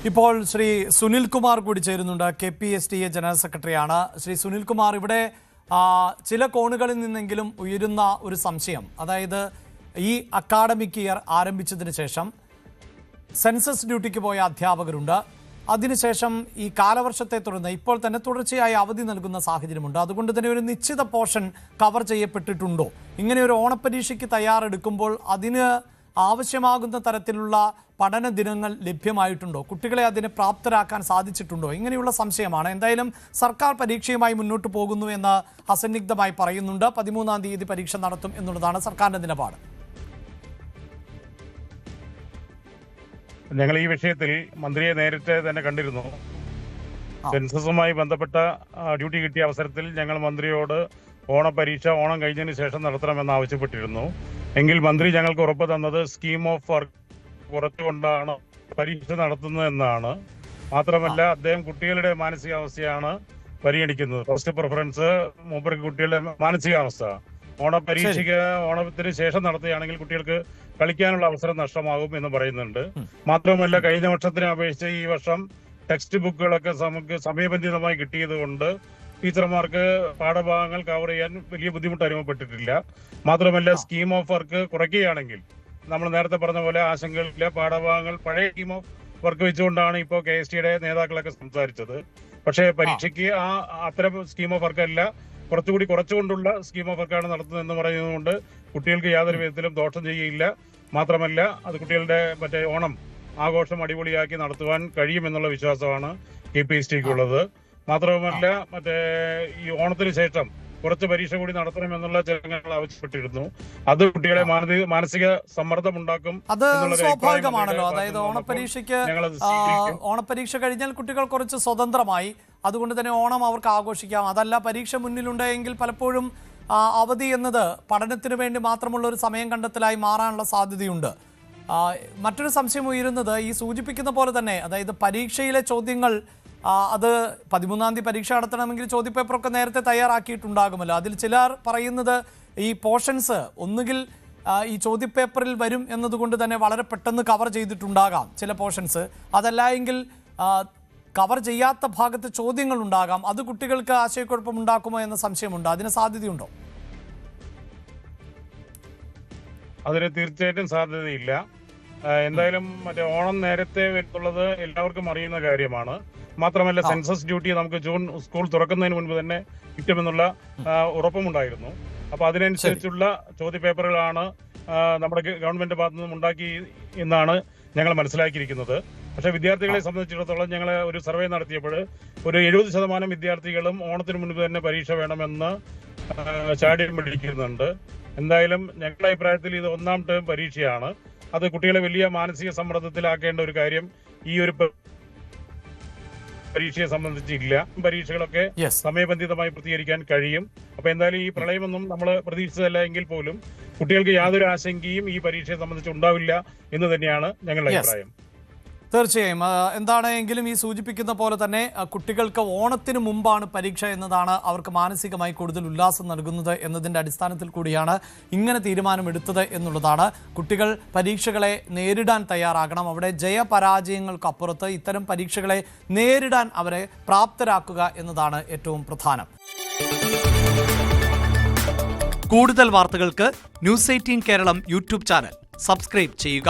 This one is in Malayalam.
ഇപ്പോൾ ശ്രീ സുനിൽകുമാർ കൂടി ചേരുന്നുണ്ട്. KPSTA ജനറൽ സെക്രട്ടറിയാണ്. ശ്രീ സുനിൽകുമാർ, ഇവിടെ ചില കോണുകളിൽ നിന്നെങ്കിലും ഉയരുന്ന ഒരു സംശയം, അതായത് ഈ അക്കാഡമിക് ഇയർ ആരംഭിച്ചതിന് ശേഷം സെൻസസ് ഡ്യൂട്ടിക്ക് പോയ അധ്യാപകരുണ്ട്. അതിനുശേഷം ഈ കാലവർഷത്തെ തുടർന്ന് ഇപ്പോൾ തന്നെ തുടർച്ചയായി അവധി നൽകുന്ന സാഹചര്യമുണ്ട്. അതുകൊണ്ട് തന്നെ ഒരു നിശ്ചിത പോർഷൻ കവർ ചെയ്യപ്പെട്ടിട്ടുണ്ടോ? ഇങ്ങനെ ഒരു ഓണപ്പരീക്ഷയ്ക്ക് തയ്യാറെടുക്കുമ്പോൾ അതിന് ആവശ്യമാകുന്ന തരത്തിലുള്ള പഠന ദിനങ്ങൾ ലഭ്യമായിട്ടുണ്ടോ? കുട്ടികളെ അതിന് പ്രാപ്തരാക്കാൻ സാധിച്ചിട്ടുണ്ടോ? ഇങ്ങനെയുള്ള സംശയമാണ്. എന്തായാലും സർക്കാർ പരീക്ഷയുമായി മുന്നോട്ട് പോകുന്നു എന്ന് അസന്നിഗ്ധമായി പറയുന്നുണ്ട്. 13-ാം തീയതി പരീക്ഷ നടത്തും എന്നുള്ളതാണ് സർക്കാരിന്റെ നിലപാട്. ഞങ്ങൾ ഈ വിഷയത്തിൽ മന്ത്രിയെ നേരിട്ട് തന്നെ കണ്ടിരുന്നു. സെൻസസുമായി ബന്ധപ്പെട്ട ഡ്യൂട്ടി കിട്ടിയ അവസരത്തിൽ ഞങ്ങൾ മന്ത്രിയോട് ഓണപരീക്ഷ ഓണം കഴിഞ്ഞതിന് ശേഷം നടത്തണമെന്ന് ആവശ്യപ്പെട്ടിരുന്നു. എങ്കിൽ മന്ത്രി ഞങ്ങൾക്ക് ഉറപ്പ് തന്നത് സ്കീം ഓഫ് വർക്ക് കുറച്ചുകൊണ്ടാണ് പരീക്ഷ നടത്തുന്നതെന്നാണ്. മാത്രമല്ല, അദ്ദേഹം കുട്ടികളുടെ മാനസികാവസ്ഥയാണ് പരിഗണിക്കുന്നത്. ഫസ്റ്റ് പ്രിഫറൻസ് മൂപ്പർക്ക് കുട്ടികളുടെ മാനസികാവസ്ഥ. ഓണത്തിന് ശേഷം നടത്തുകയാണെങ്കിൽ കുട്ടികൾക്ക് കളിക്കാനുള്ള അവസരം നഷ്ടമാകും എന്ന് പറയുന്നുണ്ട്. മാത്രമല്ല, കഴിഞ്ഞ വർഷത്തിനെ അപേക്ഷിച്ച് ഈ വർഷം ടെക്സ്റ്റ് ബുക്കുകളൊക്കെ നമുക്ക് സമയബന്ധിതമായി കിട്ടിയത് കൊണ്ട് ടീച്ചർമാർക്ക് പാഠഭാഗങ്ങൾ കവർ ചെയ്യാൻ വലിയ ബുദ്ധിമുട്ട് അനുഭവപ്പെട്ടിട്ടില്ല. മാത്രമല്ല, സ്കീം ഓഫ് വർക്ക് കുറയ്ക്കുകയാണെങ്കിൽ നമ്മൾ നേരത്തെ പറഞ്ഞ പോലെ ആശങ്കകളില്ല. പാഠഭാഗങ്ങൾ പഴയ സ്കീം ഓഫ് വർക്ക് വെച്ചുകൊണ്ടാണ് ഇപ്പോൾ KSTയുടെ നേതാക്കളൊക്കെ സംസാരിച്ചത്. പക്ഷേ പരീക്ഷയ്ക്ക് അത്തരം സ്കീം ഓഫ് വർക്ക് അല്ല, കുറച്ചുകൂടി കുറച്ചുകൊണ്ടുള്ള സ്കീം ഓഫ് വർക്കാണ് നടത്തുന്നതെന്ന് പറയുന്നതുകൊണ്ട് കുട്ടികൾക്ക് യാതൊരു വിധത്തിലും ദോഷം ചെയ്യില്ല. മാത്രമല്ല, അത് കുട്ടികളുടെ ഓണം ആഘോഷം അടിപൊളിയാക്കി നടത്തുവാൻ കഴിയുമെന്നുള്ള വിശ്വാസമാണ് KPSTക്കുള്ളത്. മാത്രമല്ല, ഈ ഓണത്തിന് ശേഷം കുറച്ച് പരീക്ഷ കൂടി നടത്തണമെന്നുള്ള ജനങ്ങൾ ആവശ്യപ്പെട്ടിരുന്നു. അത് കുട്ടികളെ മാനസിക സമ്മർദ്ദം ഉണ്ടാക്കും. അത് സ്വാഭാവികമാണല്ലോ. അതായത് ഓണപരീക്ഷ കഴിഞ്ഞാൽ കുട്ടികൾ കുറച്ച് സ്വതന്ത്രമായി, അതുകൊണ്ട് തന്നെ ഓണം അവർക്ക് ആഘോഷിക്കാം. അതല്ല, പരീക്ഷ മുന്നിലുണ്ടെങ്കിൽ പലപ്പോഴും അവധി എന്നത് പഠനത്തിന് വേണ്ടി മാത്രമുള്ള ഒരു സമയം കണ്ടെത്തലായി മാറാനുള്ള സാധ്യതയുണ്ട്. മറ്റൊരു സംശയം ഉയരുന്നത് ഈ സൂചിപ്പിക്കുന്ന പോലെ തന്നെ, അതായത് പരീക്ഷയിലെ ചോദ്യങ്ങൾ അത് 13-ാം തീയതി പരീക്ഷ നടത്തണമെങ്കിൽ ചോദ്യപേപ്പറൊക്കെ നേരത്തെ തയ്യാറാക്കിയിട്ടുണ്ടാകുമല്ലോ. അതിൽ ചിലർ പറയുന്നത് ഈ പോർഷൻസ് ഒന്നുകിൽ ഈ ചോദ്യപേപ്പറിൽ വരും എന്നതുകൊണ്ട് തന്നെ വളരെ പെട്ടെന്ന് കവർ ചെയ്തിട്ടുണ്ടാകാം ചില പോർഷൻസ്. അതല്ല എങ്കിൽ കവർ ചെയ്യാത്ത ഭാഗത്ത് ചോദ്യങ്ങൾ ഉണ്ടാകാം. അത് കുട്ടികൾക്ക് ആശയക്കുഴപ്പം ഉണ്ടാക്കുമോ എന്ന സംശയമുണ്ട്. അതിന് സാധ്യതയുണ്ടോ? അതിന് തീർച്ചയായിട്ടും സാധ്യതയില്ല. എന്തായാലും ഓണം നേരത്തെ വരുന്നുള്ളത് എല്ലാവർക്കും അറിയുന്ന കാര്യമാണ്. മാത്രമല്ല, സെൻസസ് ഡ്യൂട്ടി നമുക്ക് ജൂൺ സ്കൂൾ തുറക്കുന്നതിന് മുൻപ് തന്നെ കിട്ടുമെന്നുള്ള ഉറപ്പുമുണ്ടായിരുന്നു. അപ്പൊ അതിനനുസരിച്ചുള്ള ചോദ്യപേപ്പറുകളാണ് നമ്മുടെ ഗവൺമെന്റ് ഭാഗത്തു നിന്നും ഉണ്ടാക്കി എന്നാണ് ഞങ്ങൾ മനസ്സിലാക്കിയിരിക്കുന്നത്. പക്ഷേ വിദ്യാർത്ഥികളെ സംബന്ധിച്ചിടത്തോളം ഞങ്ങൾ ഒരു സർവേ നടത്തിയപ്പോൾ ഒരു 70% വിദ്യാർത്ഥികളും ഓണത്തിന് മുൻപ് തന്നെ പരീക്ഷ വേണമെന്ന് ചാടിയം പിടിക്കുന്നുണ്ട്. എന്തായാലും ഞങ്ങളുടെ അഭിപ്രായത്തിൽ ഇത് 1-ാം ടേം പരീക്ഷയാണ്. അത് കുട്ടികളെ വലിയ മാനസിക സമ്മർദ്ദത്തിലാക്കേണ്ട ഒരു കാര്യം ഈ ഒരു പരീക്ഷയെ സംബന്ധിച്ചില്ല. പരീക്ഷകളൊക്കെ സമയബന്ധിതമായി പൂർത്തീകരിക്കാൻ കഴിയും. അപ്പൊ എന്തായാലും ഈ പ്രളയമൊന്നും നമ്മൾ പ്രതീക്ഷിച്ചതല്ല എങ്കിൽ പോലും കുട്ടികൾക്ക് യാതൊരു ആശങ്കയും ഈ പരീക്ഷയെ സംബന്ധിച്ച് ഉണ്ടാവില്ല എന്ന് തന്നെയാണ് ഞങ്ങളുടെ അഭിപ്രായം. തീർച്ചയായും. എന്താണെങ്കിലും ഈ സൂചിപ്പിക്കുന്ന പോലെ തന്നെ കുട്ടികൾക്ക് ഓണത്തിന് മുമ്പാണ് പരീക്ഷ എന്നതാണ് അവർക്ക് മാനസികമായി കൂടുതൽ ഉല്ലാസം നൽകുന്നത് എന്നതിൻ്റെ അടിസ്ഥാനത്തിൽ കൂടിയാണ് ഇങ്ങനെ തീരുമാനമെടുത്തത് എന്നുള്ളതാണ്. കുട്ടികൾ പരീക്ഷകളെ നേരിടാൻ തയ്യാറാകണം. അവിടെ ജയപരാജയങ്ങൾക്കപ്പുറത്ത് ഇത്തരം പരീക്ഷകളെ നേരിടാൻ അവരെ പ്രാപ്തരാക്കുക എന്നതാണ് ഏറ്റവും പ്രധാനം. കൂടുതൽ വാർത്തകൾക്ക് News 18 Keralam YouTube channel subscribe ചെയ്യുക.